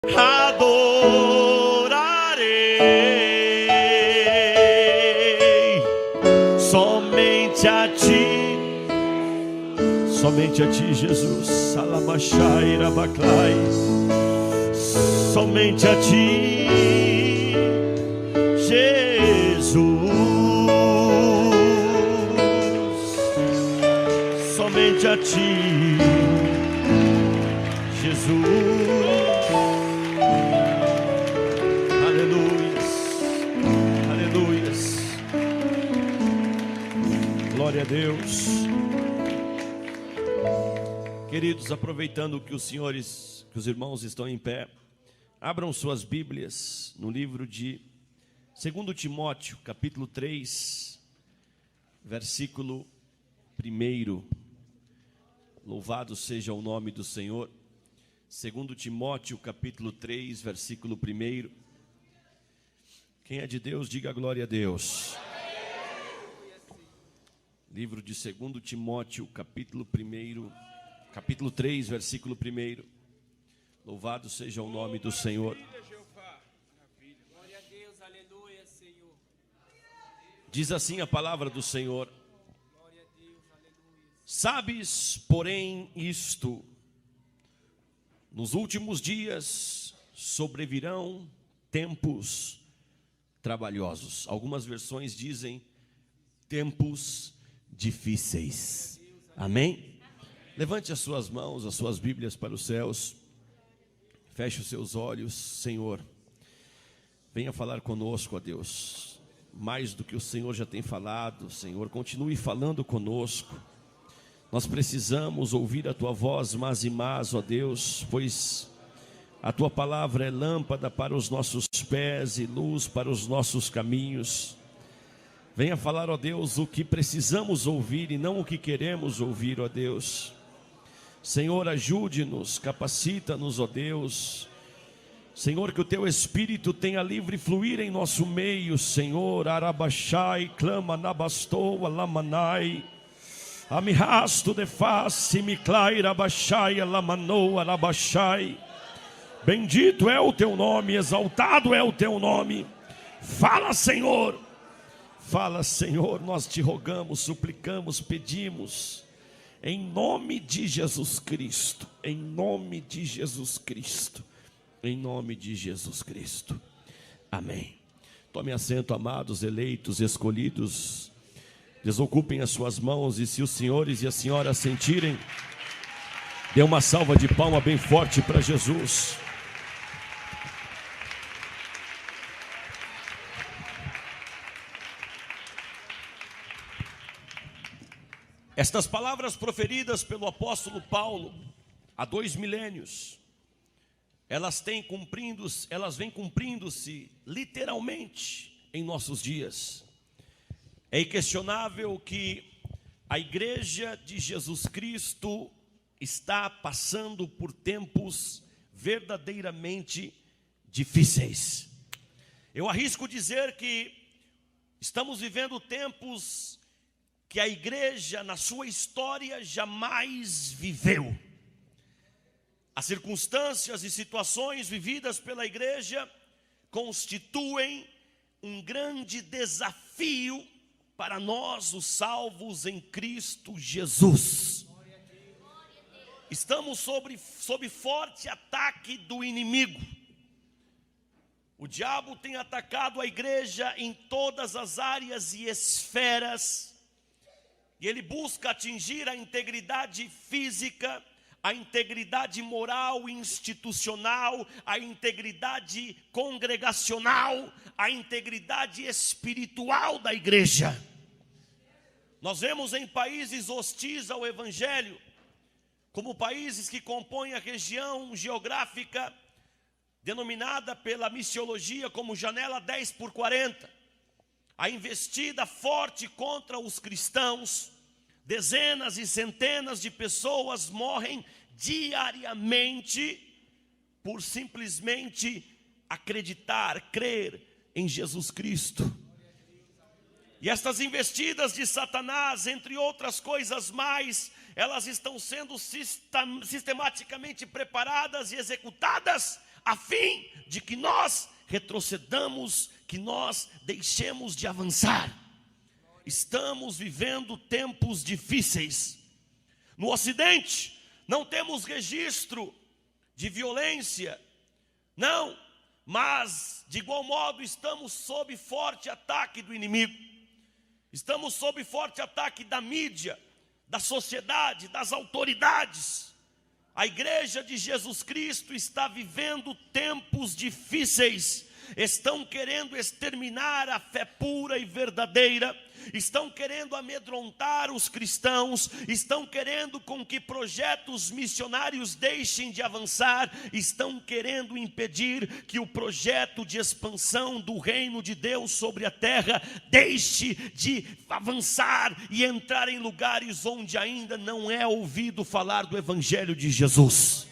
adorarei somente a ti, somente a ti, Jesus. Salamachai Rabaclai, somente a ti, Jesus, somente a ti, Jesus. Glória a Deus. Queridos, aproveitando que os irmãos estão em pé, abram suas Bíblias no livro de 2 Timóteo, capítulo 3, versículo 1. Louvado seja o nome do Senhor. 2 Timóteo, capítulo 3, versículo 1. Quem é de Deus, diga glória a Deus. Livro de 2 Timóteo, capítulo 3, versículo 1. Louvado seja o nome do Senhor. Diz assim a palavra do Senhor: sabes, porém, isto: nos últimos dias sobrevirão tempos trabalhosos. Algumas versões dizem tempos difíceis. Amém? Levante as suas mãos, as suas Bíblias para os céus. Feche os seus olhos. Senhor, venha falar conosco, ó Deus. Mais do que o Senhor já tem falado, Senhor, continue falando conosco. Nós precisamos ouvir a Tua voz mais e mais, ó Deus, pois a Tua palavra é lâmpada para os nossos pés e luz para os nossos caminhos. Venha falar, ó Deus, o que precisamos ouvir e não o que queremos ouvir, ó Deus. Senhor, ajude-nos, capacita-nos, ó Deus. Senhor, que o Teu Espírito tenha livre fluir em nosso meio, Senhor. Arabachai, clama nabastoa, lamanai. Amihasto de face, miclai, rabachai, lamanoa, arabachai. Bendito é o Teu nome, exaltado é o Teu nome. Fala, Senhor. Fala, Senhor, nós te rogamos, suplicamos, pedimos, em nome de Jesus Cristo, em nome de Jesus Cristo, em nome de Jesus Cristo. Amém. Tome assento, amados, eleitos, escolhidos. Desocupem as suas mãos e, se os senhores e as senhoras sentirem, dê uma salva de palma bem forte para Jesus. Estas palavras proferidas pelo apóstolo Paulo há 2 milênios, elas vêm cumprindo-se literalmente em nossos dias. É inquestionável que a igreja de Jesus Cristo está passando por tempos verdadeiramente difíceis. Eu arrisco dizer que estamos vivendo tempos que a igreja na sua história jamais viveu. As circunstâncias e situações vividas pela igreja constituem um grande desafio para nós, os salvos em Cristo Jesus. Estamos sob forte ataque do inimigo. O diabo tem atacado a igreja em todas as áreas e esferas. E ele busca atingir a integridade física, a integridade moral e institucional, a integridade congregacional, a integridade espiritual da igreja. Nós vemos em países hostis ao evangelho, como países que compõem a região geográfica denominada pela missiologia como janela 10x40, a investida forte contra os cristãos. Dezenas e centenas de pessoas morrem diariamente por simplesmente acreditar, crer em Jesus Cristo. E estas investidas de Satanás, entre outras coisas mais, elas estão sendo sistematicamente preparadas e executadas a fim de que nós retrocedamos, que nós deixemos de avançar. Estamos vivendo tempos difíceis. No Ocidente, não temos registro de violência, não, mas de igual modo estamos sob forte ataque do inimigo. Estamos sob forte ataque da mídia, da sociedade, das autoridades. A igreja de Jesus Cristo está vivendo tempos difíceis. Estão querendo exterminar a fé pura e verdadeira, estão querendo amedrontar os cristãos, estão querendo com que projetos missionários deixem de avançar, estão querendo impedir que o projeto de expansão do reino de Deus sobre a terra deixe de avançar e entrar em lugares onde ainda não é ouvido falar do evangelho de Jesus.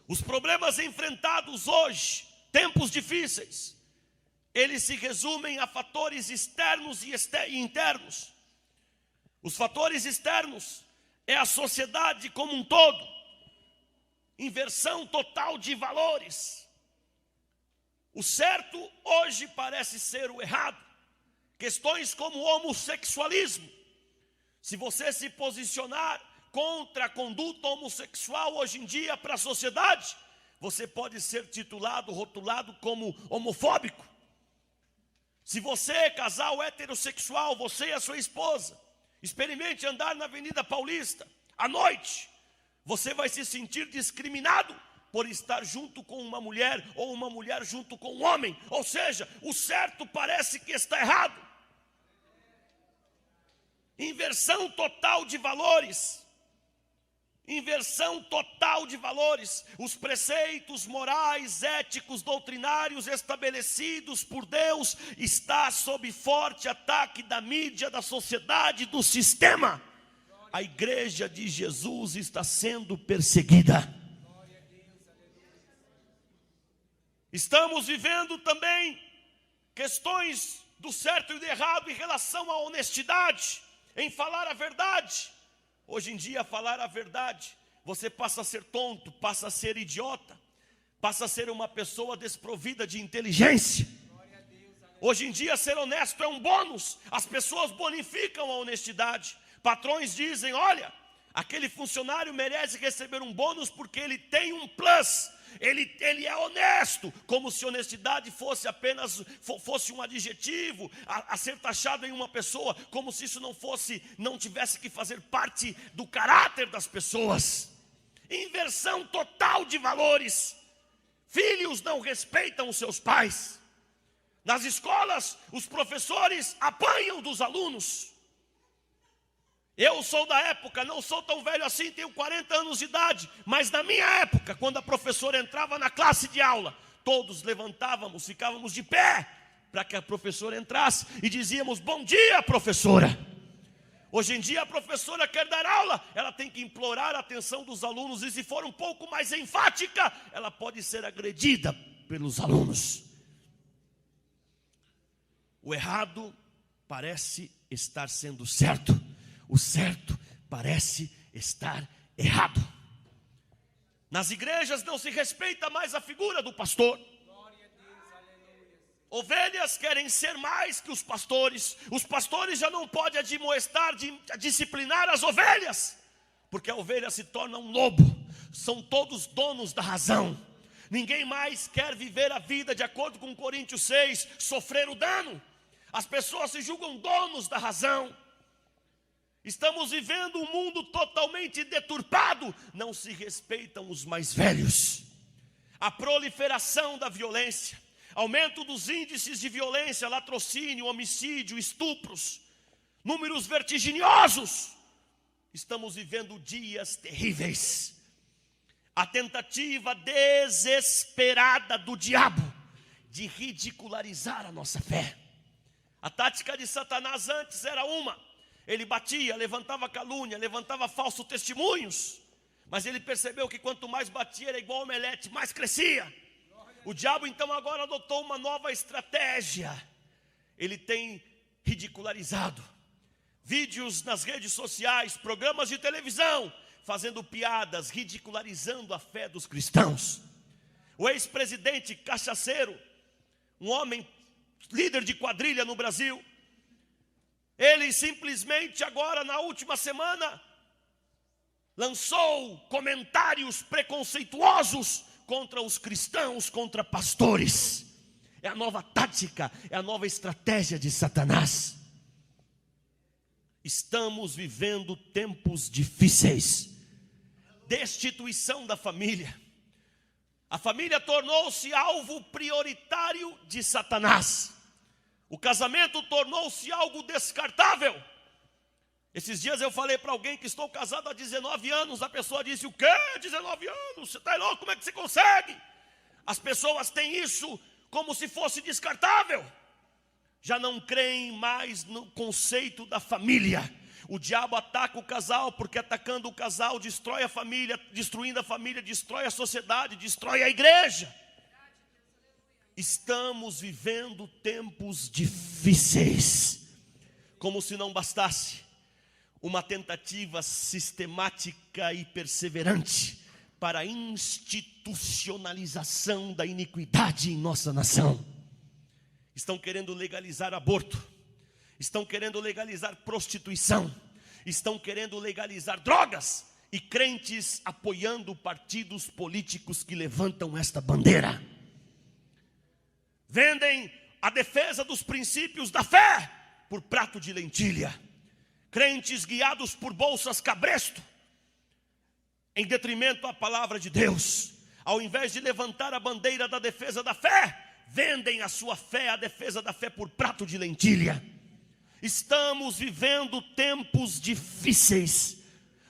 Os problemas enfrentados hoje, tempos difíceis, eles se resumem a fatores externos e internos. Os fatores externos é a sociedade como um todo, inversão total de valores. O certo hoje parece ser o errado. Questões como o homossexualismo. Se você se posicionar contra a conduta homossexual hoje em dia para a sociedade, você pode ser rotulado como homofóbico. Se você é casal heterossexual, você e a sua esposa, experimente andar na Avenida Paulista à noite, você vai se sentir discriminado por estar junto com uma mulher ou uma mulher junto com um homem. Ou seja, o certo parece que está errado. Inversão total de valores. Inversão total de valores. Os preceitos morais, éticos, doutrinários estabelecidos por Deus está sob forte ataque da mídia, da sociedade, do sistema. A igreja de Jesus está sendo perseguida. Estamos vivendo também questões do certo e do errado em relação à honestidade, em falar a verdade. Hoje em dia, falar a verdade, você passa a ser tonto, passa a ser idiota, passa a ser uma pessoa desprovida de inteligência. Hoje em dia, ser honesto é um bônus. As pessoas bonificam a honestidade. Patrões dizem, olha, aquele funcionário merece receber um bônus porque ele tem um plus. Ele é honesto, como se honestidade fosse apenas um adjetivo a ser taxado em uma pessoa, como se isso não tivesse que fazer parte do caráter das pessoas. Inversão total de valores. Filhos não respeitam os seus pais. Nas escolas, os professores apanham dos alunos. Eu sou da época, não sou tão velho assim, tenho 40 anos de idade, mas na minha época, quando a professora entrava na classe de aula, todos levantávamos, ficávamos de pé, para que a professora entrasse e dizíamos, bom dia, professora. Hoje em dia a professora quer dar aula, ela tem que implorar a atenção dos alunos, e se for um pouco mais enfática, ela pode ser agredida pelos alunos. O errado parece estar sendo certo. O certo parece estar errado. Nas igrejas não se respeita mais a figura do pastor. Ovelhas querem ser mais que os pastores. Os pastores já não podem admoestar, disciplinar as ovelhas, porque a ovelha se torna um lobo. São todos donos da razão. Ninguém mais quer viver a vida de acordo com Coríntios 6, sofrer o dano. As pessoas se julgam donos da razão. Estamos vivendo um mundo totalmente deturpado. Não se respeitam os mais velhos. A proliferação da violência, aumento dos índices de violência, latrocínio, homicídio, estupros, números vertiginosos. Estamos vivendo dias terríveis. A tentativa desesperada do diabo de ridicularizar a nossa fé. A tática de Satanás antes era uma: ele batia, levantava calúnia, levantava falsos testemunhos. Mas ele percebeu que quanto mais batia, era igual omelete, mais crescia. O diabo então agora adotou uma nova estratégia. Ele tem ridicularizado. Vídeos nas redes sociais, programas de televisão, fazendo piadas, ridicularizando a fé dos cristãos. o ex-presidente cachaceiro, um homem líder de quadrilha no Brasil, ele simplesmente agora na última semana lançou comentários preconceituosos contra os cristãos, contra pastores. É a nova tática, é a nova estratégia de Satanás. Estamos vivendo tempos difíceis. Destituição da família. A família tornou-se alvo prioritário de Satanás. O casamento tornou-se algo descartável. Esses dias eu falei para alguém que estou casado há 19 anos. A pessoa disse: o quê? 19 anos? Você está louco? Como é que você consegue? As pessoas têm isso como se fosse descartável. Já não creem mais no conceito da família. O diabo ataca o casal, porque atacando o casal destrói a família, destruindo a família, destrói a sociedade, destrói a igreja. Estamos vivendo tempos difíceis. Como se não bastasse uma tentativa sistemática e perseverante para a institucionalização da iniquidade em nossa nação. Estão querendo legalizar aborto, estão querendo legalizar prostituição, estão querendo legalizar drogas, e crentes apoiando partidos políticos que levantam esta bandeira. Vendem a defesa dos princípios da fé por prato de lentilha. Crentes guiados por bolsas cabresto, em detrimento à palavra de Deus. Ao invés de levantar a bandeira da defesa da fé, vendem a sua fé, a defesa da fé, por prato de lentilha. Estamos vivendo tempos difíceis.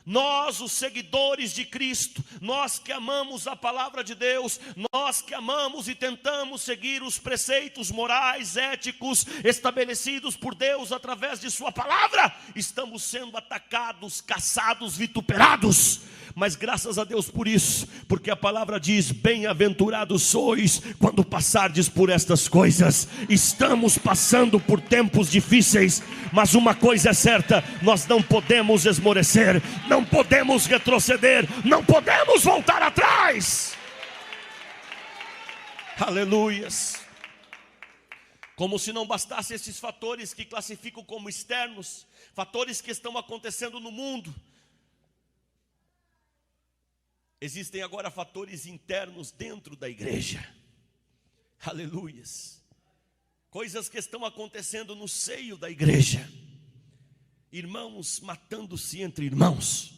Nós, os seguidores de Cristo, nós que amamos a palavra de Deus, nós que amamos e tentamos seguir os preceitos morais, éticos, estabelecidos por Deus através de sua palavra, estamos sendo atacados, caçados, vituperados. Mas graças a Deus por isso, porque a palavra diz: bem-aventurados sois quando passardes por estas coisas. Estamos passando por tempos difíceis, mas uma coisa é certa: nós não podemos esmorecer, não podemos retroceder, não podemos voltar atrás. Aleluias. Como se não bastasse esses fatores que classificam como externos, fatores que estão acontecendo no mundo, existem agora fatores internos dentro da igreja. Aleluias. Coisas que estão acontecendo no seio da igreja. Irmãos matando-se entre irmãos.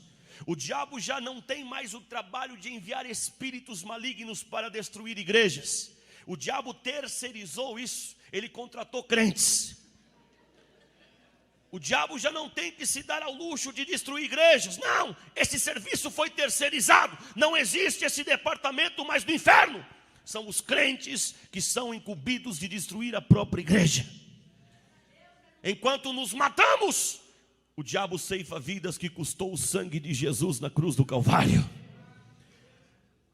O diabo já não tem mais o trabalho de enviar espíritos malignos para destruir igrejas. O diabo terceirizou isso. Ele contratou crentes. O diabo já não tem que se dar ao luxo de destruir igrejas. Não, esse serviço foi terceirizado. Não existe esse departamento mais do inferno. São os crentes que são incumbidos de destruir a própria igreja. Enquanto nos matamos, o diabo ceifa vidas que custou o sangue de Jesus na cruz do Calvário.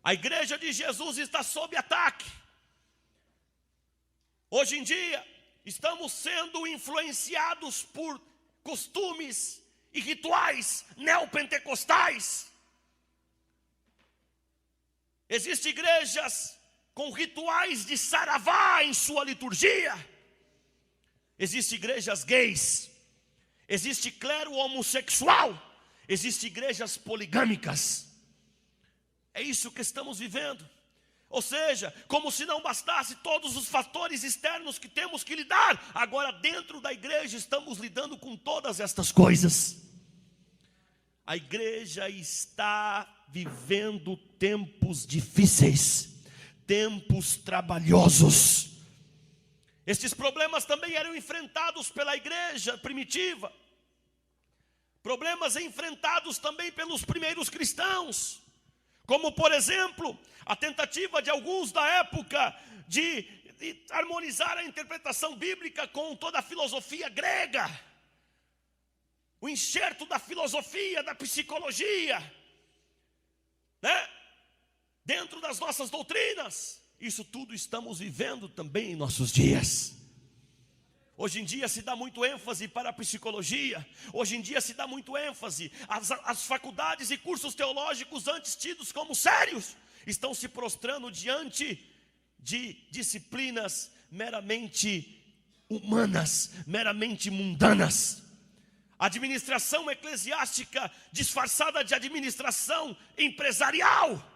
A igreja de Jesus está sob ataque. Hoje em dia, estamos sendo influenciados por costumes e rituais neopentecostais. Existem igrejas com rituais de saravá em sua liturgia. Existem igrejas gays. Existe clero homossexual. Existem igrejas poligâmicas. É isso que estamos vivendo. Ou seja, como se não bastasse todos os fatores externos que temos que lidar, agora dentro da igreja estamos lidando com todas estas coisas. A igreja está vivendo tempos difíceis, tempos trabalhosos. Estes problemas também eram enfrentados pela igreja primitiva. Problemas enfrentados também pelos primeiros cristãos. Como, por exemplo, a tentativa de alguns da época de harmonizar a interpretação bíblica com toda a filosofia grega. O enxerto da filosofia, da psicologia, né? Dentro das nossas doutrinas. Isso tudo estamos vivendo também em nossos dias. Hoje em dia se dá muito ênfase para a psicologia. Hoje em dia se dá muito ênfase às faculdades e cursos teológicos antes tidos como sérios. estão se prostrando diante de disciplinas meramente humanas, meramente mundanas. Administração eclesiástica disfarçada de administração empresarial.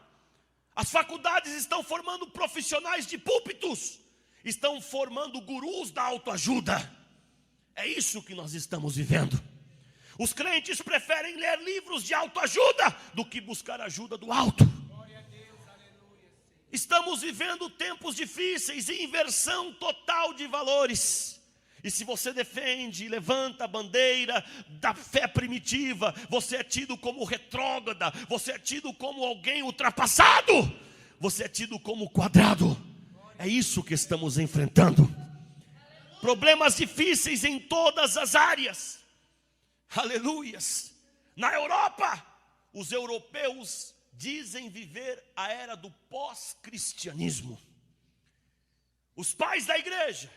As faculdades estão formando profissionais de púlpitos, estão formando gurus da autoajuda. É isso que nós estamos vivendo. Os crentes preferem ler livros de autoajuda do que buscar ajuda do alto. Estamos vivendo tempos difíceis e inversão total de valores. E se você defende e levanta a bandeira da fé primitiva, você é tido como retrógrada, você é tido como alguém ultrapassado, você é tido como quadrado. É isso que estamos enfrentando. Problemas difíceis em todas as áreas. Aleluias. Na Europa, os europeus dizem viver a era do pós-cristianismo. Os pais da igreja,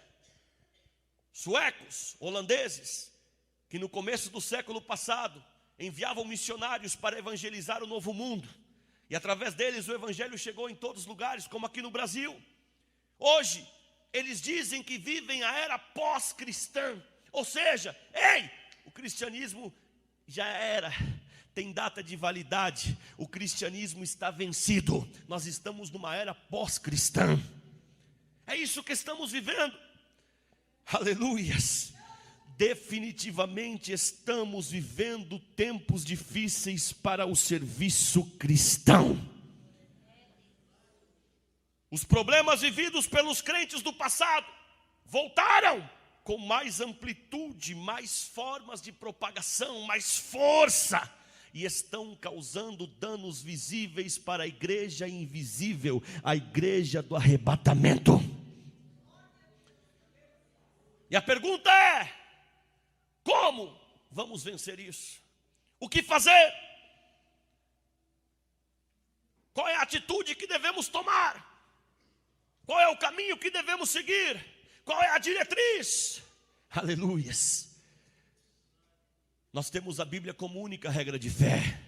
suecos, holandeses, que no começo do século passado enviavam missionários para evangelizar o novo mundo, e através deles o evangelho chegou em todos os lugares, como aqui no Brasil. Hoje, eles dizem que vivem a era pós-cristã, ou seja, o cristianismo já era, tem data de validade, o cristianismo está vencido, nós estamos numa era pós-cristã. É isso que estamos vivendo. Aleluias. Definitivamente estamos vivendo tempos difíceis para o serviço cristão. Os problemas vividos pelos crentes do passado voltaram com mais amplitude, mais formas de propagação, mais força, e estão causando danos visíveis para a igreja invisível, a igreja do arrebatamento. E a pergunta é: como vamos vencer isso? O que fazer? Qual é a atitude que devemos tomar? Qual é o caminho que devemos seguir? Qual é a diretriz? Aleluias. Nós temos a Bíblia como única regra de fé.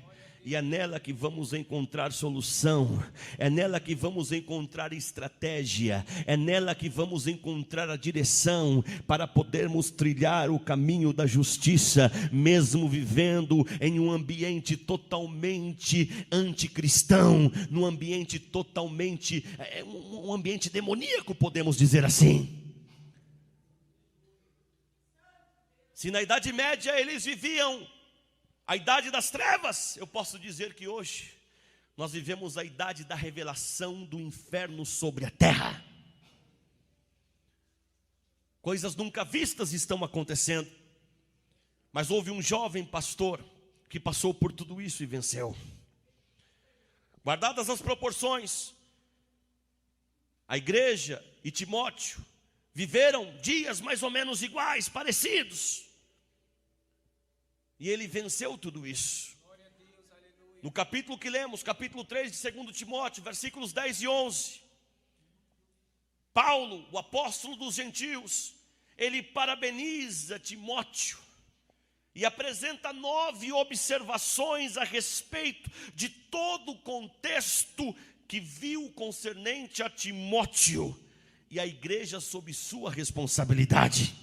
E é nela que vamos encontrar solução, é nela que vamos encontrar estratégia, é nela que vamos encontrar a direção para podermos trilhar o caminho da justiça, mesmo vivendo em um ambiente totalmente anticristão, num ambiente totalmente, um ambiente demoníaco, podemos dizer assim. Se na Idade Média eles viviam a idade das trevas, eu posso dizer que hoje nós vivemos a idade da revelação do inferno sobre a terra. Coisas nunca vistas estão acontecendo. Mas houve um jovem pastor que passou por tudo isso e venceu. Guardadas as proporções, a igreja e Timóteo viveram dias mais ou menos iguais, parecidos. E ele venceu tudo isso. No capítulo que lemos, capítulo 3 de 2 Timóteo, versículos 10 e 11. Paulo, o apóstolo dos gentios, ele parabeniza Timóteo e apresenta 9 observações a respeito de todo o contexto que viu concernente a Timóteo e a igreja sob sua responsabilidade.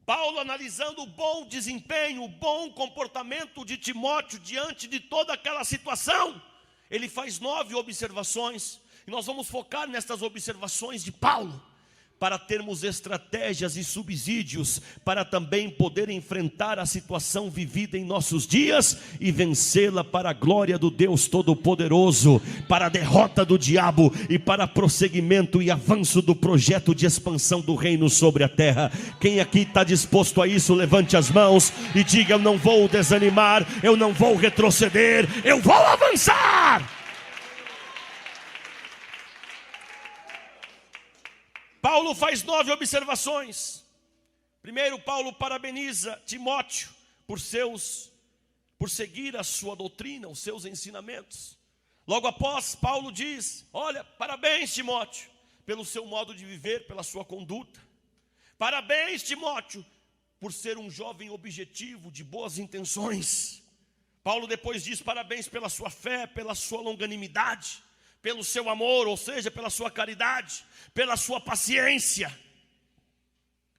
Paulo, analisando o bom desempenho, o bom comportamento de Timóteo diante de toda aquela situação, ele faz 9 observações, e nós vamos focar nestas observações de Paulo, para termos estratégias e subsídios, para também poder enfrentar a situação vivida em nossos dias, e vencê-la para a glória do Deus Todo-Poderoso, para a derrota do diabo, e para prosseguimento e avanço do projeto de expansão do reino sobre a terra. Quem aqui está disposto a isso, levante as mãos e diga: eu não vou desanimar, eu não vou retroceder, eu vou avançar. Paulo faz 9 observações. Primeiro, Paulo parabeniza Timóteo por seguir a sua doutrina, os seus ensinamentos. Logo após, Paulo diz: olha, parabéns, Timóteo, pelo seu modo de viver, pela sua conduta. Parabéns, Timóteo, por ser um jovem objetivo, de boas intenções. Paulo depois diz: parabéns pela sua fé, pela sua longanimidade. pelo seu amor, ou seja, pela sua caridade, pela sua paciência.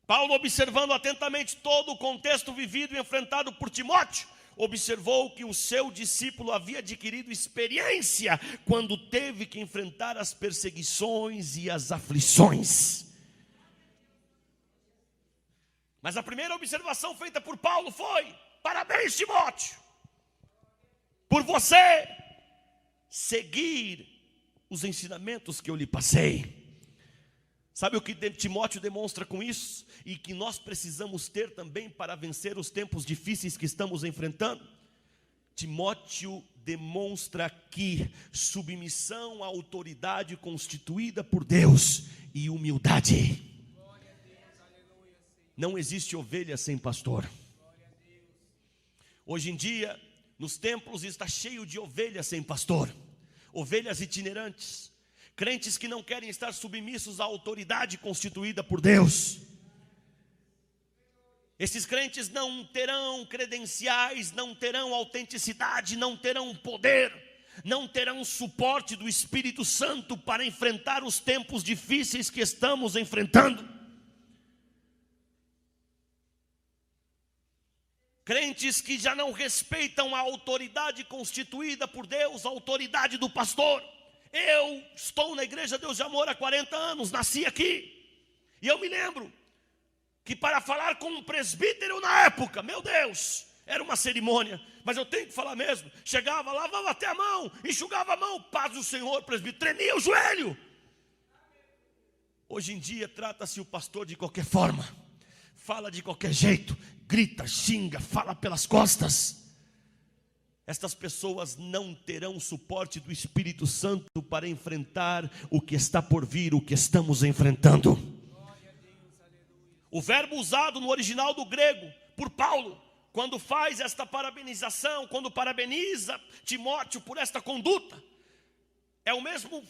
Paulo, observando atentamente todo o contexto vivido e enfrentado por Timóteo, observou que o seu discípulo havia adquirido experiência quando teve que enfrentar as perseguições e as aflições. Mas a primeira observação feita por Paulo foi: parabéns, Timóteo, por você seguir os ensinamentos que eu lhe passei. Sabe o que Timóteo demonstra com isso? E que nós precisamos ter também para vencer os tempos difíceis que estamos enfrentando? Timóteo demonstra aqui submissão à autoridade constituída por Deus e humildade. Não existe ovelha sem pastor. Hoje em dia, nos templos está cheio de ovelhas sem pastor, ovelhas itinerantes, crentes que não querem estar submissos à autoridade constituída por Deus. Esses crentes não terão credenciais, não terão autenticidade, não terão poder, não terão suporte do Espírito Santo para enfrentar os tempos difíceis que estamos enfrentando. Crentes que já não respeitam a autoridade constituída por Deus, a autoridade do pastor. Eu estou na Igreja Deus de Amor há 40 anos, nasci aqui. E eu me lembro que para falar com um presbítero na época, meu Deus, era uma cerimônia. Mas eu tenho que falar mesmo. Chegava, lavava até a mão, enxugava a mão, paz do Senhor, presbítero, tremia o joelho. Hoje em dia trata-se o pastor de qualquer forma, fala de qualquer jeito, grita, xinga, fala pelas costas. Estas pessoas não terão suporte do Espírito Santo para enfrentar o que está por vir, o que estamos enfrentando. O verbo usado no original do grego por Paulo, quando faz esta parabenização, quando parabeniza Timóteo por esta conduta, é o mesmo,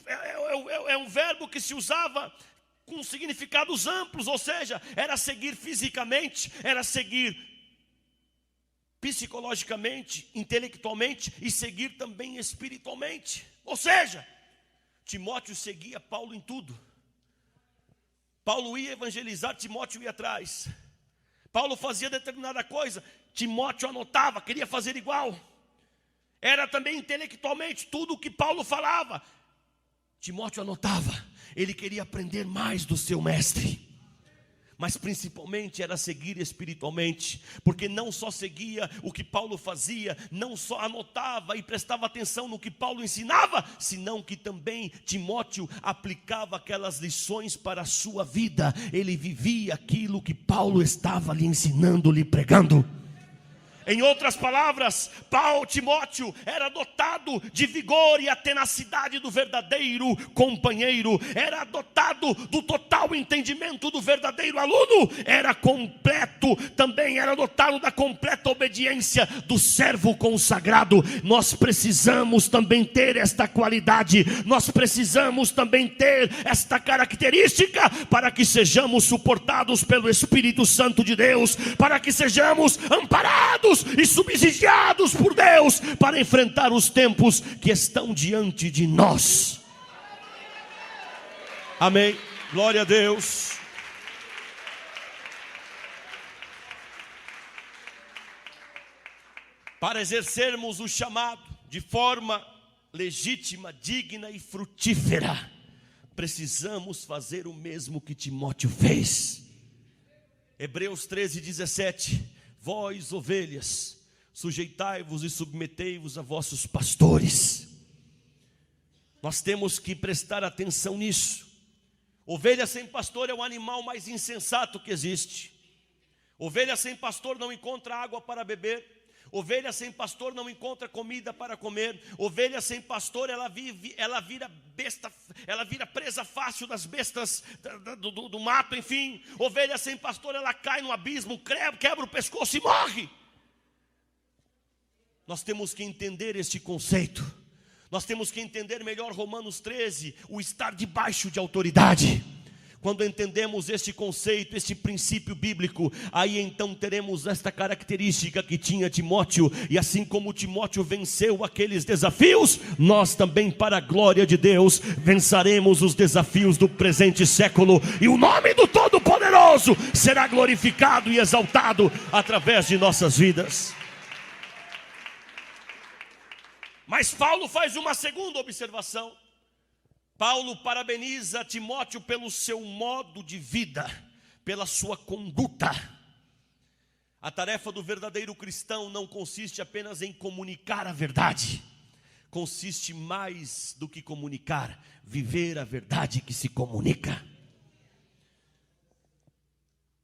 é um verbo que se usava com significados amplos, ou seja, era seguir fisicamente, era seguir psicologicamente, intelectualmente e seguir também espiritualmente. Ou seja, Timóteo seguia Paulo em tudo. Paulo ia evangelizar, Timóteo ia atrás. Paulo fazia determinada coisa, Timóteo anotava, queria fazer igual. Era também intelectualmente, tudo o que Paulo falava, Timóteo anotava. Ele queria aprender mais do seu mestre. Mas principalmente era seguir espiritualmente, porque não só seguia o que Paulo fazia, não só anotava e prestava atenção no que Paulo ensinava, senão que também Timóteo aplicava aquelas lições para a sua vida. Ele vivia aquilo que Paulo estava lhe ensinando, lhe pregando. Em outras palavras, Timóteo era dotado de vigor e a tenacidade do verdadeiro companheiro, era dotado do total entendimento do verdadeiro aluno, era completo, também era dotado da completa obediência do servo consagrado. Nós precisamos também ter esta qualidade, nós precisamos também ter esta característica, para que sejamos suportados pelo Espírito Santo de Deus, para que sejamos amparados e subsidiados por Deus para enfrentar os tempos que estão diante de nós. Amém, glória a Deus. Para exercermos o chamado de forma legítima, digna e frutífera, precisamos fazer o mesmo que Timóteo fez. Hebreus 13:17: vós, ovelhas, sujeitai-vos e submetei-vos a vossos pastores. Nós temos que prestar atenção nisso. Ovelha sem pastor é o animal mais insensato que existe. Ovelha sem pastor não encontra água para beber. Ovelha sem pastor não encontra comida para comer. Ovelha sem pastor, ela vira besta, ela vira presa fácil das bestas do mato, enfim. Ovelha sem pastor, ela cai no abismo, quebra o pescoço e morre. Nós temos que entender este conceito. Nós temos que entender melhor Romanos 13, o estar debaixo de autoridade. Quando entendemos este conceito, este princípio bíblico, aí então teremos esta característica que tinha Timóteo. E assim como Timóteo venceu aqueles desafios, nós também, para a glória de Deus, venceremos os desafios do presente século. E o nome do Todo-Poderoso será glorificado e exaltado através de nossas vidas. Mas Paulo faz uma segunda observação. Paulo parabeniza Timóteo pelo seu modo de vida, pela sua conduta. A tarefa do verdadeiro cristão não consiste apenas em comunicar a verdade. Consiste mais do que comunicar, viver a verdade que se comunica.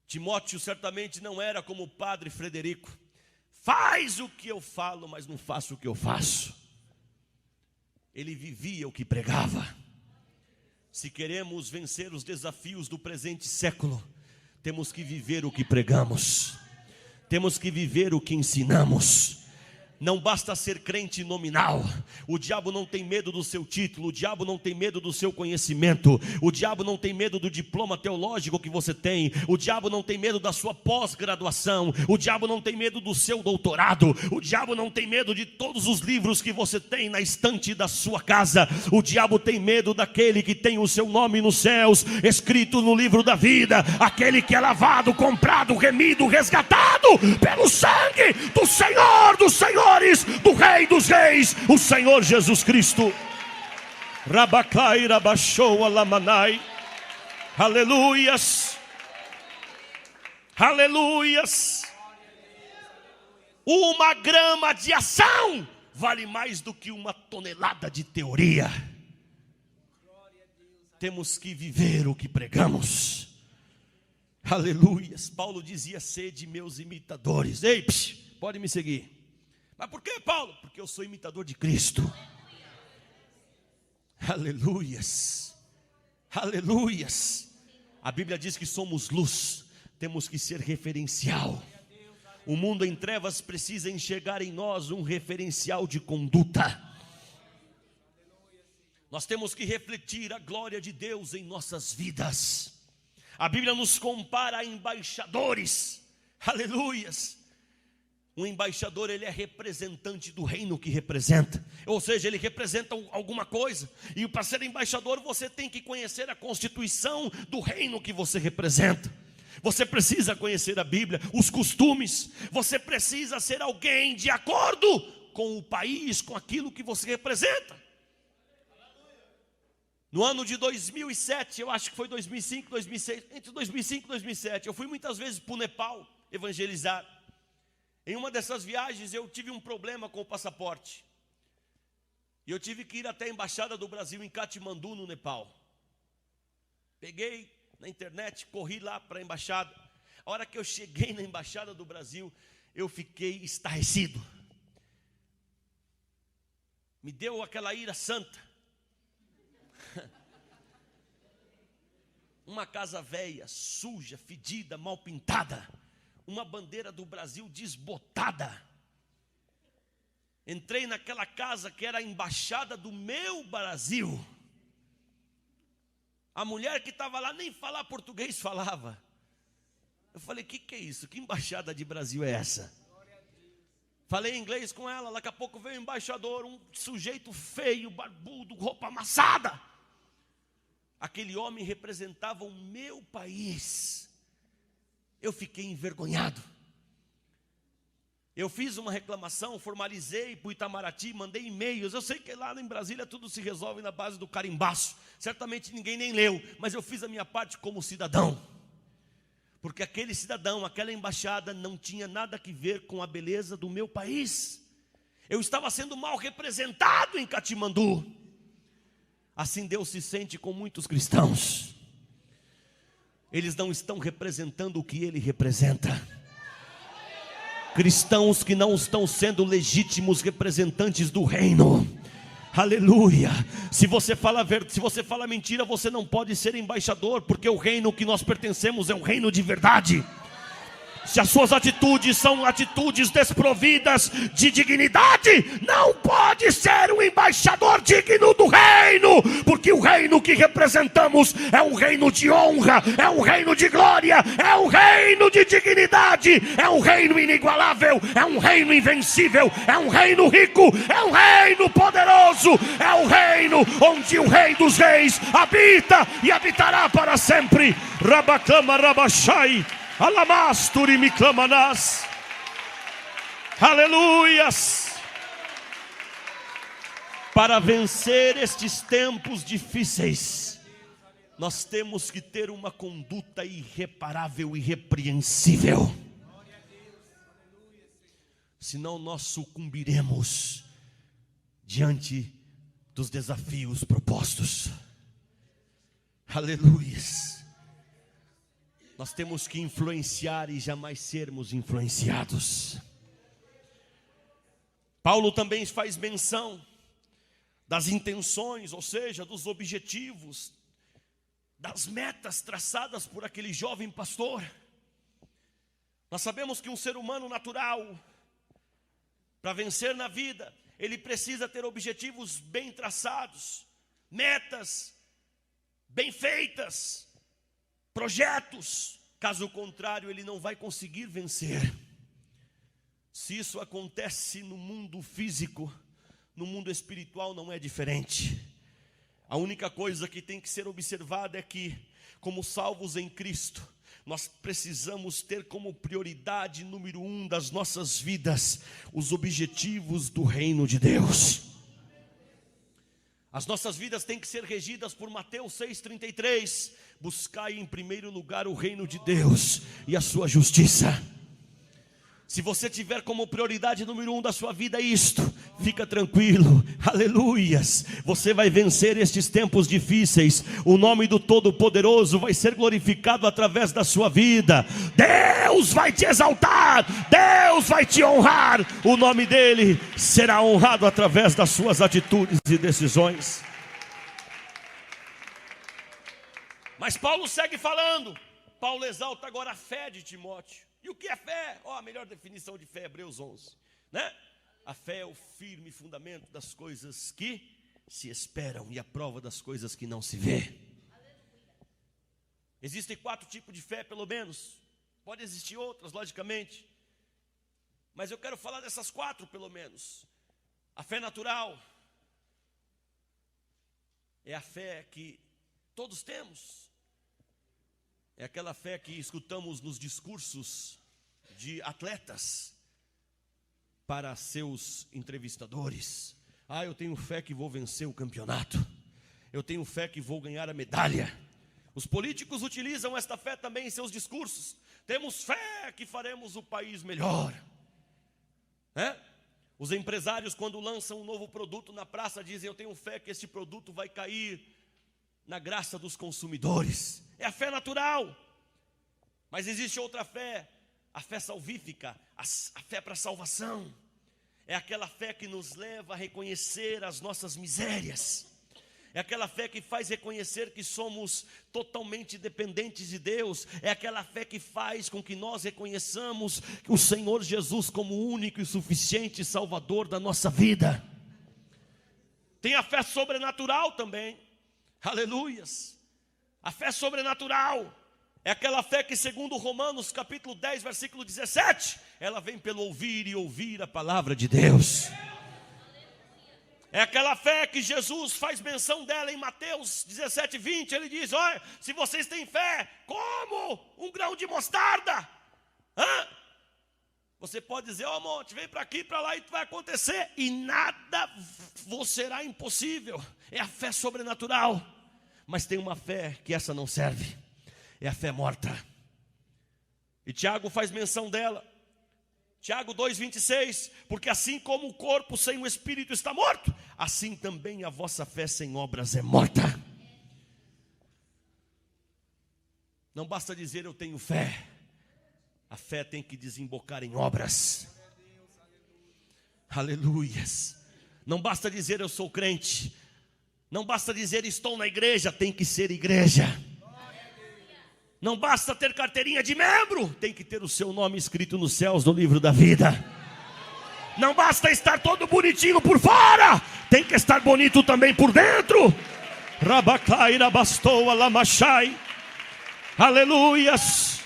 Timóteo certamente não era como o padre Frederico. Faz o que eu falo, mas não faço o que eu faço. Ele vivia o que pregava. Se queremos vencer os desafios do presente século, temos que viver o que pregamos. Temos que viver o que ensinamos. Não basta ser crente nominal. O diabo não tem medo do seu título. O diabo não tem medo do seu conhecimento. O diabo não tem medo do diploma teológico que você tem. O diabo não tem medo da sua pós-graduação. O diabo não tem medo do seu doutorado. O diabo não tem medo de todos os livros que você tem na estante da sua casa. O diabo tem medo daquele que tem o seu nome nos céus, escrito no livro da vida. Aquele que é lavado, comprado, remido, resgatado pelo sangue do Senhor, dos senhores, do Rei dos Reis, o Senhor Jesus Cristo. Rabacai, rabachou, alamanai. Aleluias. Aleluias. Uma grama de ação vale mais do que uma tonelada de teoria. Temos que viver o que pregamos. Aleluias. Paulo dizia: sede meus imitadores. Ei, pode me seguir. Mas por que, Paulo? Porque eu sou imitador de Cristo. Aleluias. Aleluias. A Bíblia diz que somos luz. Temos que ser referencial. O mundo em trevas precisa enxergar em nós um referencial de conduta. Nós temos que refletir a glória de Deus em nossas vidas. A Bíblia nos compara a embaixadores. Aleluias. Um embaixador, ele é representante do reino que representa. Ou seja, ele representa alguma coisa. E para ser embaixador, você tem que conhecer a constituição do reino que você representa. Você precisa conhecer a Bíblia, os costumes. Você precisa ser alguém de acordo com o país, com aquilo que você representa. No ano de 2007, eu acho que foi 2005, 2006, entre 2005 e 2007, eu fui muitas vezes para o Nepal evangelizar. Em uma dessas viagens eu tive um problema com o passaporte. E eu tive que ir até a Embaixada do Brasil em Katmandu, no Nepal. Peguei na internet, corri lá para a Embaixada. A hora que eu cheguei na Embaixada do Brasil, eu fiquei estarrecido. Me deu aquela ira santa. Uma casa velha, suja, fedida, mal pintada. Uma bandeira do Brasil desbotada. Entrei naquela casa que era a embaixada do meu Brasil. A mulher que estava lá nem falar português falava. Eu falei: que é isso? Que embaixada de Brasil é essa? Falei inglês com ela. Daqui a pouco veio o embaixador, um sujeito feio, barbudo, roupa amassada. Aquele homem representava o meu país. Eu fiquei envergonhado. Eu fiz uma reclamação, formalizei para o Itamaraty, mandei e-mails. Eu sei que lá em Brasília tudo se resolve na base do carimbaço. Certamente ninguém nem leu, mas eu fiz a minha parte como cidadão. Porque aquele cidadão, aquela embaixada não tinha nada a ver com a beleza do meu país. Eu estava sendo mal representado em Katmandu. Assim Deus se sente com muitos cristãos. Eles não estão representando o que Ele representa. Cristãos que não estão sendo legítimos representantes do reino. Aleluia. Se você fala mentira, você não pode ser embaixador, porque o reino que nós pertencemos é um reino de verdade. Se as suas atitudes são atitudes desprovidas de dignidade, não pode ser um embaixador digno do reino, porque o reino que representamos é um reino de honra, é um reino de glória, é um reino de dignidade, é um reino inigualável, é um reino invencível, é um reino rico, é um reino poderoso, é um reino onde o Rei dos Reis habita e habitará para sempre. Rabacama Rabachai. Alamasturi me clamanás. Aleluias. Para vencer estes tempos difíceis, nós temos que ter uma conduta irreparável e irrepreensível. Senão nós sucumbiremos diante dos desafios propostos. Aleluias. Nós temos que influenciar e jamais sermos influenciados. Paulo também faz menção das intenções, ou seja, dos objetivos, das metas traçadas por aquele jovem pastor. Nós sabemos que um ser humano natural, para vencer na vida, ele precisa ter objetivos bem traçados, metas bem feitas, projetos. Caso contrário, ele não vai conseguir vencer. Se isso acontece no mundo físico, no mundo espiritual não é diferente. A única coisa que tem que ser observada é que, como salvos em Cristo, nós precisamos ter como prioridade número 1 das nossas vidas os objetivos do reino de Deus. As nossas vidas têm que ser regidas por Mateus 6,33. Buscai em primeiro lugar o reino de Deus e a sua justiça. Se você tiver como prioridade número 1 da sua vida isto, fica tranquilo, aleluias. Você vai vencer estes tempos difíceis. O nome do Todo-Poderoso vai ser glorificado através da sua vida. Deus vai te exaltar, Deus vai te honrar. O nome dele será honrado através das suas atitudes e decisões. Mas Paulo segue falando. Paulo exalta agora a fé de Timóteo. E o que é fé? A melhor definição de fé, Hebreus 11, né? A fé é o firme fundamento das coisas que se esperam e a prova das coisas que não se vê. Existem 4 tipos de fé, pelo menos. Pode existir outras, logicamente, mas eu quero falar dessas 4, pelo menos. A fé natural é a fé que todos temos. É aquela fé que escutamos nos discursos de atletas para seus entrevistadores. Eu tenho fé que vou vencer o campeonato. Eu tenho fé que vou ganhar a medalha. Os políticos utilizam esta fé também em seus discursos. Temos fé que faremos o país melhor. Os empresários, quando lançam um novo produto na praça, dizem: eu tenho fé que esse produto vai cair na graça dos consumidores. É a fé natural. Mas existe outra fé, a fé salvífica, a fé para a salvação. É aquela fé que nos leva a reconhecer as nossas misérias. É aquela fé que faz reconhecer que somos totalmente dependentes de Deus. É aquela fé que faz com que nós reconheçamos o Senhor Jesus como o único e suficiente Salvador da nossa vida. Tem a fé sobrenatural também. Aleluias. A fé sobrenatural é aquela fé que, segundo Romanos capítulo 10, versículo 17, ela vem pelo ouvir e ouvir a palavra de Deus. É aquela fé que Jesus faz menção dela em Mateus 17, 20. Ele diz: olha, se vocês têm fé como um grão de mostarda, você pode dizer: monte, vem para aqui e para lá, e vai acontecer, e nada vos será impossível. É a fé sobrenatural. Mas tem uma fé que essa não serve, é a fé morta. E Tiago faz menção dela. Tiago 2,26, porque assim como o corpo sem o espírito está morto, assim também a vossa fé sem obras é morta. Não basta dizer eu tenho fé, a fé tem que desembocar em obras. Aleluias. Não basta dizer eu sou crente, não basta dizer estou na igreja, tem que ser igreja. Não basta ter carteirinha de membro, tem que ter o seu nome escrito nos céus, no livro da vida. Não basta estar todo bonitinho por fora, tem que estar bonito também por dentro. Rabacai, rabastoa, lamachai. Aleluias.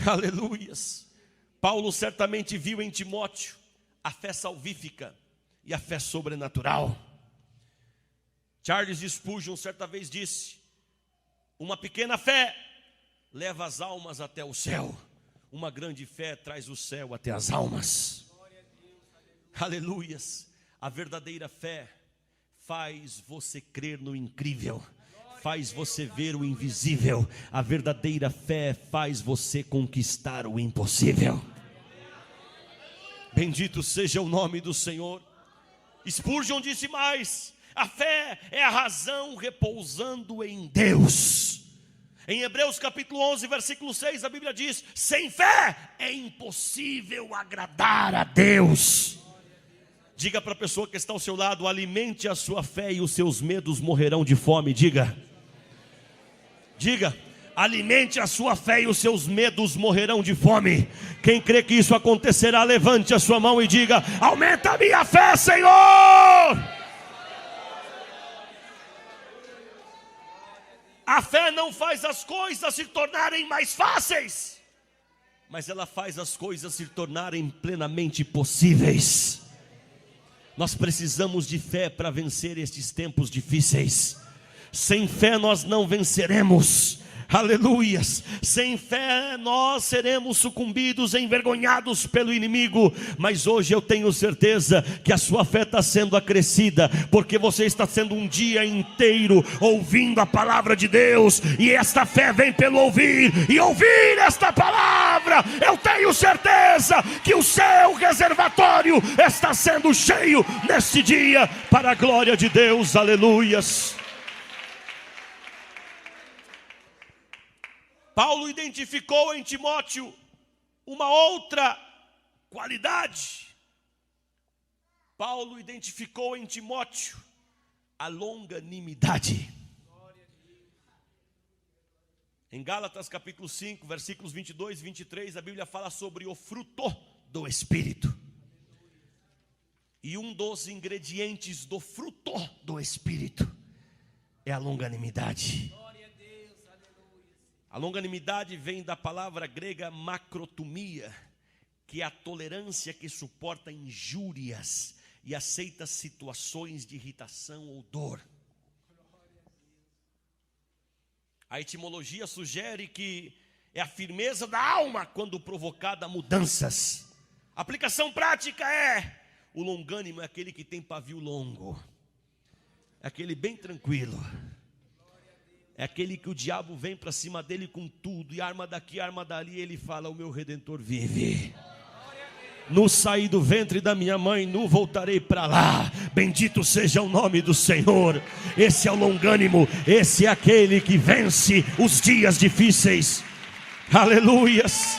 Aleluias. Paulo certamente viu em Timóteo a fé salvífica e a fé sobrenatural. Charles Spurgeon certa vez disse: uma pequena fé leva as almas até o céu, uma grande fé traz o céu até as almas. Aleluias. A verdadeira fé faz você crer no incrível, faz você ver o invisível. A verdadeira fé faz você conquistar o impossível. Bendito seja o nome do Senhor. Spurgeon disse mais: a fé é a razão repousando em Deus. Em Hebreus capítulo 11, versículo 6, a Bíblia diz: sem fé é impossível agradar a Deus. Diga para a pessoa que está ao seu lado: alimente a sua fé e os seus medos morrerão de fome. Diga, alimente a sua fé e os seus medos morrerão de fome. Quem crê que isso acontecerá, levante a sua mão e diga: aumenta a minha fé, Senhor. A fé não faz as coisas se tornarem mais fáceis, mas ela faz as coisas se tornarem plenamente possíveis. Nós precisamos de fé para vencer estes tempos difíceis. Sem fé nós não venceremos. Aleluias. Sem fé nós seremos sucumbidos, envergonhados pelo inimigo. Mas hoje eu tenho certeza que a sua fé está sendo acrescida, porque você está sendo um dia inteiro ouvindo a palavra de Deus, e esta fé vem pelo ouvir, e ouvir esta palavra. Eu tenho certeza que o seu reservatório está sendo cheio neste dia, para a glória de Deus. Aleluias. Paulo identificou em Timóteo uma outra qualidade. Paulo identificou em Timóteo a longanimidade. Em Gálatas capítulo 5, versículos 22 e 23, a Bíblia fala sobre o fruto do Espírito. E um dos ingredientes do fruto do Espírito é a longanimidade. A longanimidade vem da palavra grega macrotumia, que é a tolerância que suporta injúrias e aceita situações de irritação ou dor. A etimologia sugere que é a firmeza da alma quando provocada a mudanças. A aplicação prática é: o longânimo é aquele que tem pavio longo, é aquele bem tranquilo. É aquele que o diabo vem para cima dele com tudo, e arma daqui, arma dali, ele fala: o meu Redentor vive. Nu saí do ventre da minha mãe, nu voltarei para lá. Bendito seja o nome do Senhor. Esse é o longânimo, esse é aquele que vence os dias difíceis. Aleluias.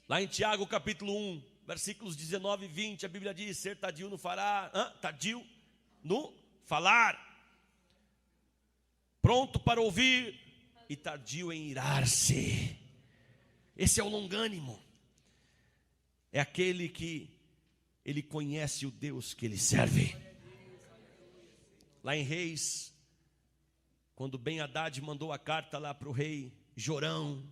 Lá em Tiago capítulo 1, versículos 19 e 20, a Bíblia diz: ser tardio no falar, pronto para ouvir e tardio em irar-se. Esse é o longânimo. É aquele que ele conhece o Deus que ele serve. Lá em Reis, quando Ben-Hadad mandou a carta lá para o rei Jorão,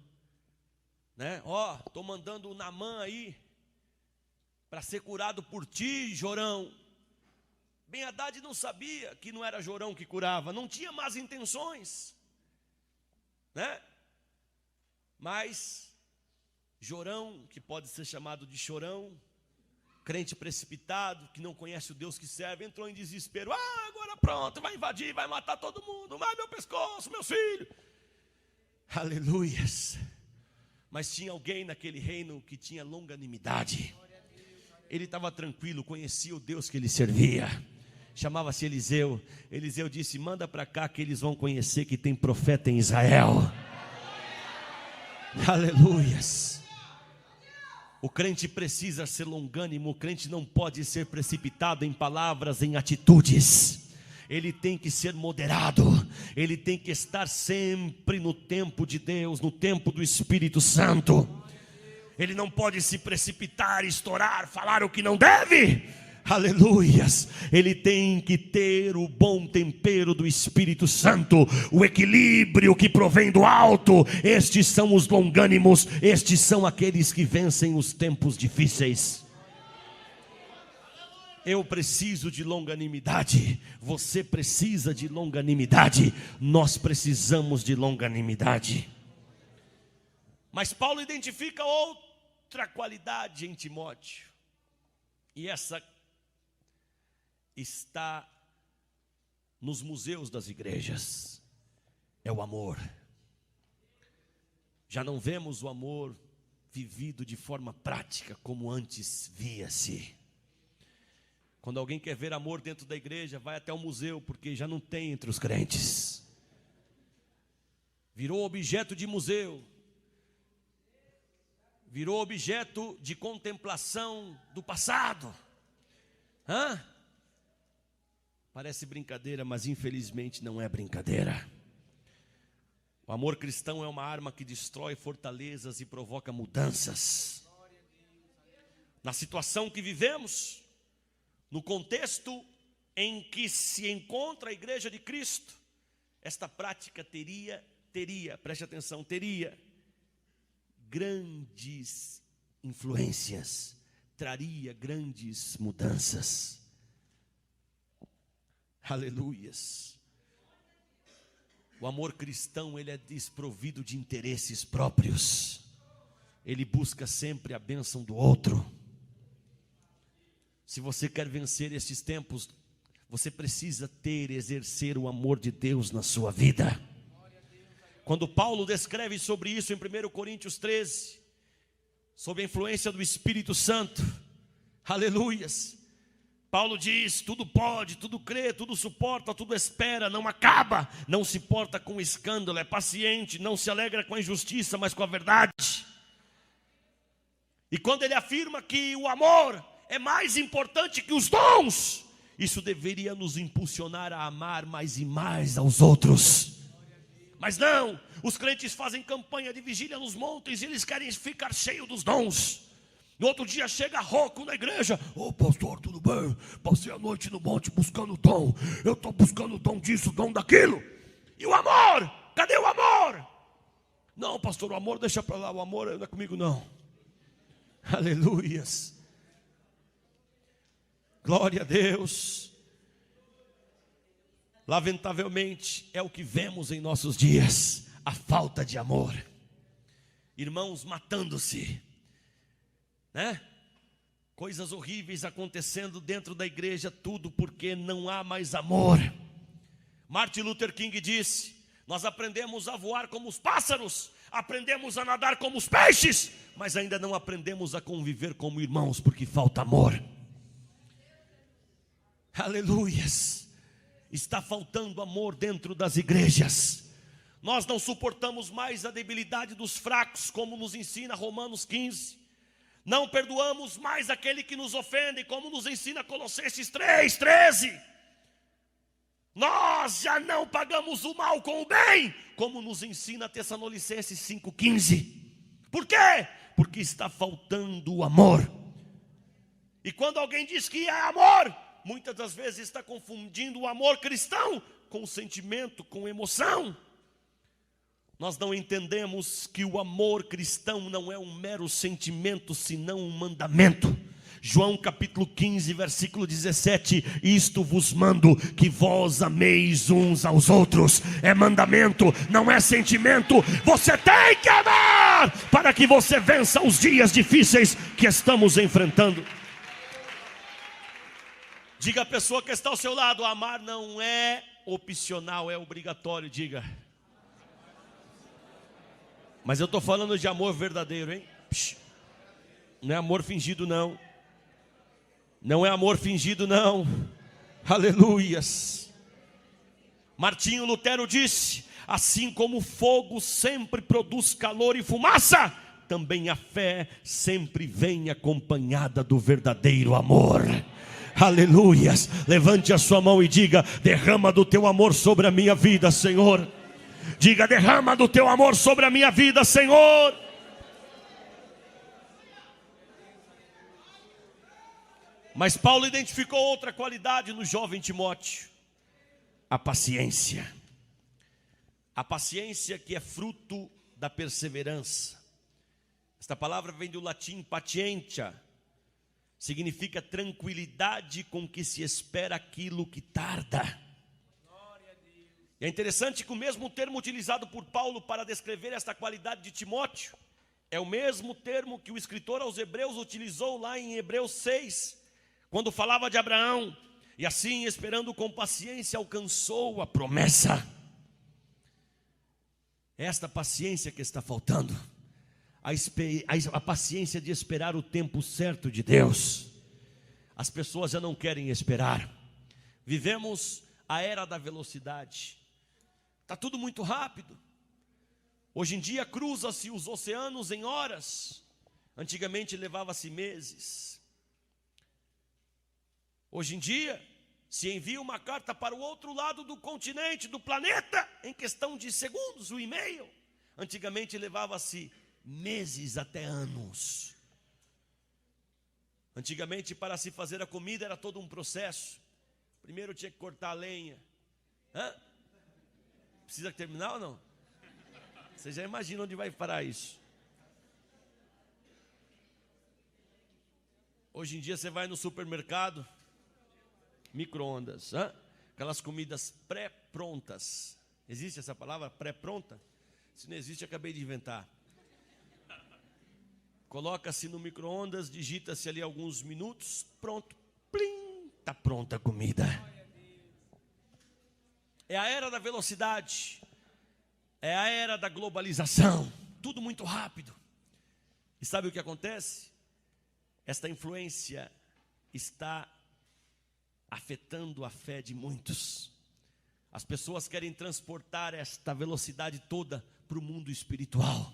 né? Estou mandando o Naamã aí para ser curado por ti, Jorão. Ben-Hadad não sabia que não era Jorão que curava, não tinha más intenções, né? Mas Jorão, que pode ser chamado de chorão, crente precipitado, que não conhece o Deus que serve, entrou em desespero. Agora pronto, vai invadir, vai matar todo mundo, vai meu pescoço, meus filhos. Aleluias. Mas tinha alguém naquele reino que tinha longanimidade. Ele estava tranquilo, conhecia o Deus que ele servia. Chamava-se Eliseu. Eliseu disse: manda para cá que eles vão conhecer que tem profeta em Israel. Aleluias. O crente precisa ser longânimo, o crente não pode ser precipitado em palavras, em atitudes. Ele tem que ser moderado, ele tem que estar sempre no tempo de Deus, no tempo do Espírito Santo. Ele não pode se precipitar, estourar, falar o que não deve. Aleluias. Ele tem que ter o bom tempero do Espírito Santo, o equilíbrio que provém do alto. Estes são os longânimos, estes são aqueles que vencem os tempos difíceis. Eu preciso de longanimidade, você precisa de longanimidade, nós precisamos de longanimidade. Mas Paulo identifica outra qualidade em Timóteo, e essa está nos museus das igrejas, é o amor. Já não vemos o amor vivido de forma prática como antes via-se. Quando alguém quer ver amor dentro da igreja, vai até o museu, porque já não tem entre os crentes. Virou objeto de museu, virou objeto de contemplação do passado. Parece brincadeira, mas infelizmente não é brincadeira. O amor cristão é uma arma que destrói fortalezas e provoca mudanças. Na situação que vivemos, no contexto em que se encontra a igreja de Cristo, esta prática teria, preste atenção, teria grandes influências, traria grandes mudanças. Aleluias. O amor cristão, ele é desprovido de interesses próprios. Ele busca sempre a bênção do outro. Se você quer vencer estes tempos, você precisa exercer o amor de Deus na sua vida. Quando Paulo descreve sobre isso em 1 Coríntios 13, sob a influência do Espírito Santo, aleluias, Paulo diz: tudo pode, tudo crê, tudo suporta, tudo espera, não acaba, não se porta com escândalo, é paciente, não se alegra com a injustiça, mas com a verdade. E quando ele afirma que o amor é mais importante que os dons, isso deveria nos impulsionar a amar mais e mais aos outros. Mas não, os crentes fazem campanha de vigília nos montes e eles querem ficar cheios dos dons. No outro dia chega rouco na igreja: ô pastor, tudo bem? Passei a noite no monte buscando dom. Eu estou buscando dom disso, dom daquilo. E o amor? Cadê o amor? Não, pastor, o amor deixa para lá, o amor não é comigo não. Aleluias. Glória a Deus. Lamentavelmente é o que vemos em nossos dias, a falta de amor. Irmãos matando-se, né? Coisas horríveis acontecendo dentro da igreja, tudo porque não há mais amor. Martin Luther King disse: nós aprendemos a voar como os pássaros, aprendemos a nadar como os peixes, mas ainda não aprendemos a conviver como irmãos, porque falta amor. Aleluias. Está faltando amor dentro das igrejas. Nós não suportamos mais a debilidade dos fracos, como nos ensina Romanos 15. Não perdoamos mais aquele que nos ofende, como nos ensina Colossenses 3:13. Nós já não pagamos o mal com o bem, como nos ensina Tessalonicenses 5:15. Por quê? Porque está faltando o amor. E quando alguém diz que é amor, muitas das vezes está confundindo o amor cristão com sentimento, com emoção. Nós não entendemos que o amor cristão não é um mero sentimento, senão um mandamento. João capítulo 15, versículo 17: isto vos mando, que vós ameis uns aos outros. É mandamento, não é sentimento. Você tem que amar para que você vença os dias difíceis que estamos enfrentando. Diga à pessoa que está ao seu lado: amar não é opcional, é obrigatório. Diga. Mas eu estou falando de amor verdadeiro, hein? Não é amor fingido não. Não é amor fingido não. Aleluias. Martinho Lutero disse: assim como o fogo sempre produz calor e fumaça, também a fé sempre vem acompanhada do verdadeiro amor. Aleluias. Levante a sua mão e diga: derrama do teu amor sobre a minha vida, Senhor. Diga: derrama do teu amor sobre a minha vida, Senhor. Mas Paulo identificou outra qualidade no jovem Timóteo: a paciência. A paciência que é fruto da perseverança. Esta palavra vem do latim patientia, significa tranquilidade com que se espera aquilo que tarda. E é interessante que o mesmo termo utilizado por Paulo para descrever esta qualidade de Timóteo é o mesmo termo que o escritor aos Hebreus utilizou lá em Hebreus 6, quando falava de Abraão, e assim, esperando com paciência, alcançou a promessa. Esta paciência que está faltando, a paciência de esperar o tempo certo de Deus. As pessoas já não querem esperar. Vivemos a era da velocidade. Está tudo muito rápido. Hoje em dia cruza-se os oceanos em horas. Antigamente levava-se meses. Hoje em dia se envia uma carta para o outro lado do continente, do planeta, em questão de segundos, o e-mail. Antigamente levava-se meses até anos. Antigamente, para se fazer a comida era todo um processo. Primeiro tinha que cortar a lenha. Precisa terminar ou não? Você já imagina onde vai parar isso. Hoje em dia você vai no supermercado, micro-ondas, aquelas comidas pré-prontas. Existe essa palavra, pré-pronta? Se não existe, acabei de inventar. Coloca-se no micro-ondas, digita-se ali alguns minutos, pronto, plim, está pronta a comida. É a era da velocidade, é a era da globalização, tudo muito rápido. E sabe o que acontece? Esta influência está afetando a fé de muitos. As pessoas querem transportar esta velocidade toda para o mundo espiritual.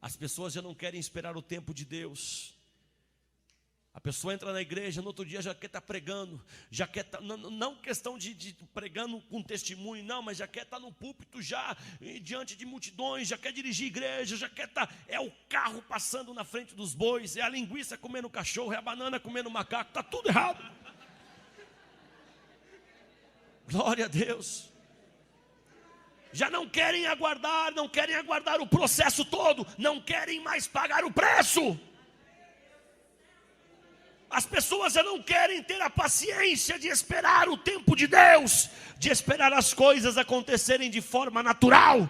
As pessoas já não querem esperar o tempo de Deus. A pessoa entra na igreja, no outro dia já quer estar pregando, já quer estar, não questão de pregando com testemunho, não, mas já quer estar no púlpito já, diante de multidões, já quer dirigir igreja, já quer estar, é o carro passando na frente dos bois, é a linguiça comendo cachorro, é a banana comendo macaco, está tudo errado. Glória a Deus. Já não querem aguardar o processo todo, não querem mais pagar o preço. As pessoas já não querem ter a paciência de esperar o tempo de Deus, de esperar as coisas acontecerem de forma natural.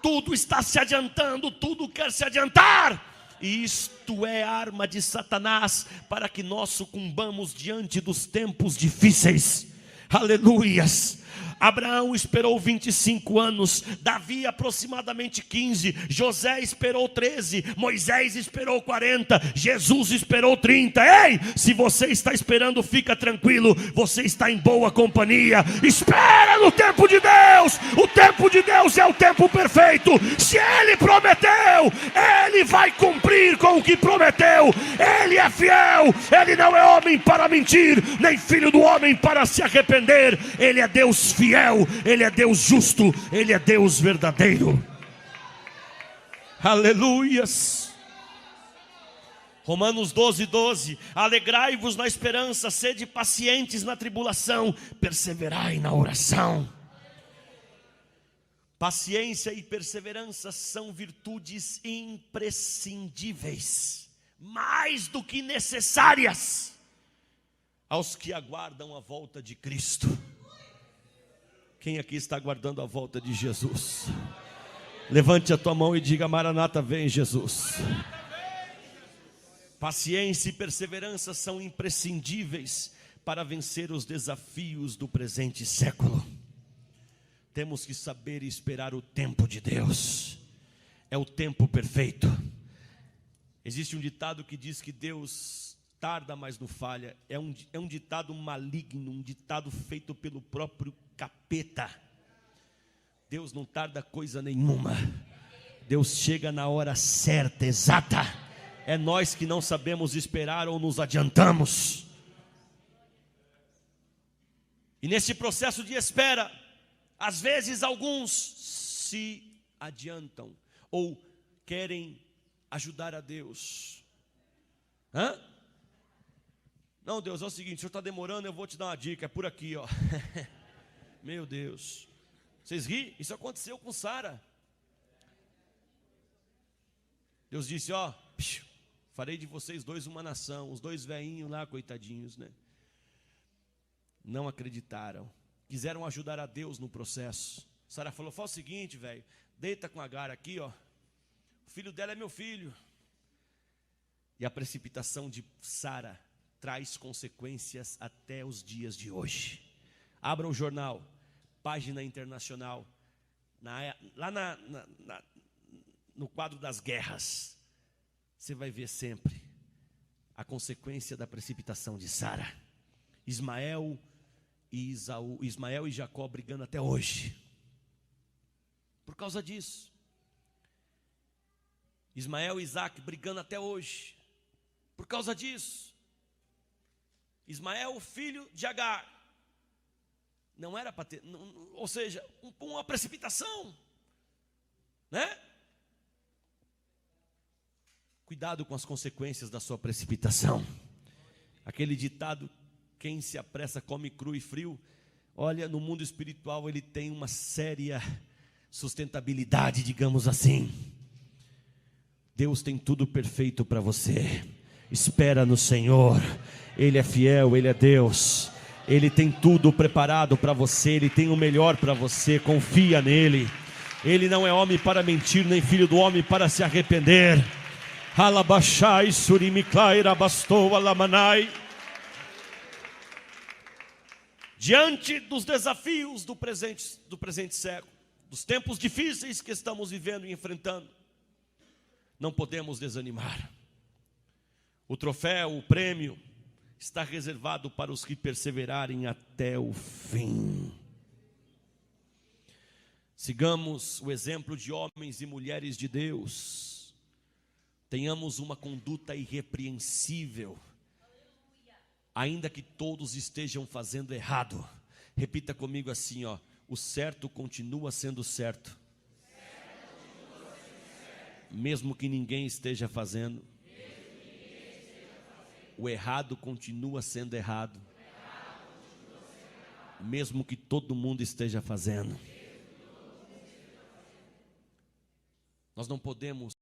Tudo está se adiantando, tudo quer se adiantar. E isto é arma de Satanás para que nós sucumbamos diante dos tempos difíceis. Aleluias. Abraão esperou 25 anos, Davi aproximadamente 15, José esperou 13, Moisés esperou 40, Jesus esperou 30. Ei, se você está esperando, fica tranquilo, você está em boa companhia. Espera no tempo de Deus. O tempo de Deus é o tempo perfeito. Se Ele prometeu, Ele vai cumprir com o que prometeu. Ele é fiel, Ele não é homem para mentir, nem filho do homem para se arrepender. Ele é Deus fiel, Ele é Deus justo, Ele é Deus verdadeiro. Aleluias. Romanos 12:12. Alegrai-vos na esperança, sede pacientes na tribulação, perseverai na oração. Paciência e perseverança são virtudes imprescindíveis, mais do que necessárias, aos que aguardam a volta de Cristo. Quem aqui está aguardando a volta de Jesus? Levante a tua mão e diga: Maranata, vem Jesus. Paciência e perseverança são imprescindíveis para vencer os desafios do presente século. Temos que saber esperar o tempo de Deus. É o tempo perfeito. Existe um ditado que diz que Deus tarda, mas não falha. É um ditado maligno, um ditado feito pelo próprio capeta. Deus não tarda coisa nenhuma. Deus chega na hora certa, exata. É nós que não sabemos esperar ou nos adiantamos. E nesse processo de espera, às vezes alguns se adiantam ou querem ajudar a Deus. Não, Deus, é o seguinte, o senhor está demorando, eu vou te dar uma dica, é por aqui, ó. Meu Deus. Vocês riem? Isso aconteceu com Sara. Deus disse, ó, farei de vocês dois uma nação. Os dois velhinhos lá, coitadinhos, né? Não acreditaram. Quiseram ajudar a Deus no processo. Sara falou, faz o seguinte, velho, deita com Agar aqui, ó. O filho dela é meu filho. E a precipitação de Sara traz consequências até os dias de hoje. Abra o jornal, página internacional, lá no quadro das guerras, você vai ver sempre a consequência da precipitação de Sara. Ismael e Jacó brigando até hoje, por causa disso. Ismael e Isaac brigando até hoje, por causa disso. Ismael, filho de Agar, não era para ter, ou seja, uma precipitação, né? Cuidado com as consequências da sua precipitação. Aquele ditado, quem se apressa come cru e frio. Olha, no mundo espiritual ele tem uma séria sustentabilidade, digamos assim. Deus tem tudo perfeito para você. Espera no Senhor. Ele é fiel, Ele é Deus. Ele tem tudo preparado para você. Ele tem o melhor para você. Confia nele. Ele não é homem para mentir, nem filho do homem para se arrepender. Alabashai surimiklai rabastou alamanai. Diante dos desafios do presente século, dos tempos difíceis que estamos vivendo e enfrentando, não podemos desanimar. O troféu, o prêmio, está reservado para os que perseverarem até o fim. Sigamos o exemplo de homens e mulheres de Deus. Tenhamos uma conduta irrepreensível, ainda que todos estejam fazendo errado. Repita comigo assim, ó: o certo continua sendo certo, mesmo que ninguém esteja fazendo. O errado continua sendo errado, mesmo que todo mundo esteja fazendo. Nós não podemos